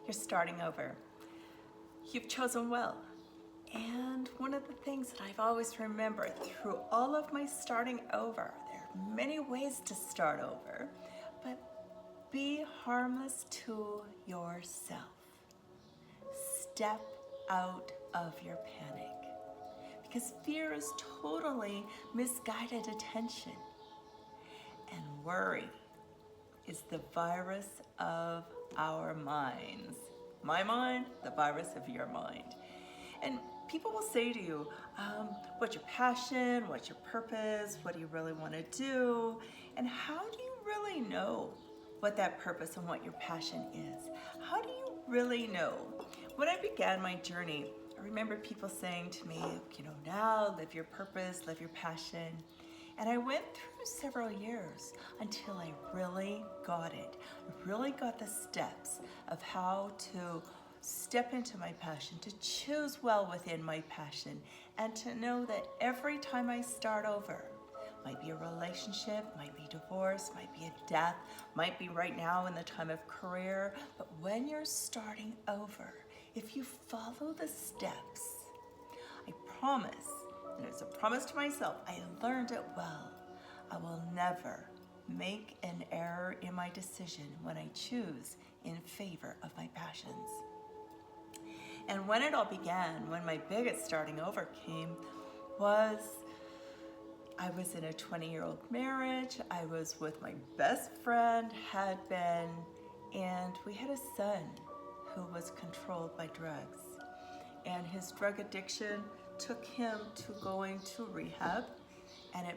You're starting over. You've chosen well. And one of the things that I've always remembered through all of my starting over, there are many ways to start over, but be harmless to yourself. Step out of your panic, because fear is totally misguided attention. And worry is the virus of our minds. My mind, the virus of your mind. And people will say to you, what's your passion? What's your purpose? What do you really want to do? And how do you really know what that purpose and what your passion is? How do you really know? When I began my journey, I remember people saying to me, now live your purpose, live your passion. And I went through several years until I really got it. I really got the steps of how to step into my passion, to choose well within my passion, and to know that every time I start over, might be a relationship, might be divorce, might be a death, might be right now in the time of career, but when you're starting over, if you follow the steps, I promise, and it's a promise to myself, I learned it well. I will never make an error in my decision when I choose in favor of my passions. And when it all began, when my biggest starting over came, was I was in a 20-year-old marriage. I was with my best friend, had been, and we had a son who was controlled by drugs. And his drug addiction took him to going to rehab, and it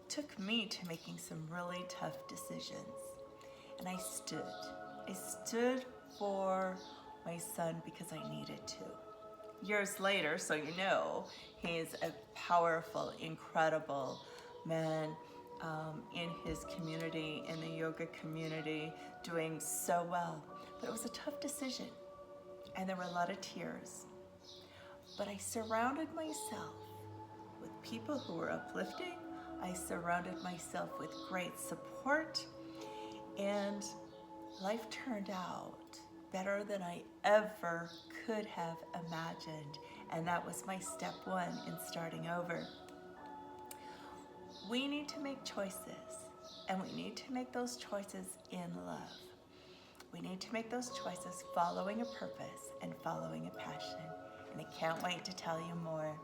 took me to making some really tough decisions. And I stood for my son because I needed to. Years later, so you know, he's a powerful, incredible man in his community, in the yoga community, doing so well. But it was a tough decision, and there were a lot of tears. But I surrounded myself with people who were uplifting. I surrounded myself with great support, and life turned out better than I ever could have imagined. And that was my step one in starting over. We need to make choices, and we need to make those choices in love. We need to make those choices following a purpose and following a passion. And I can't wait to tell you more.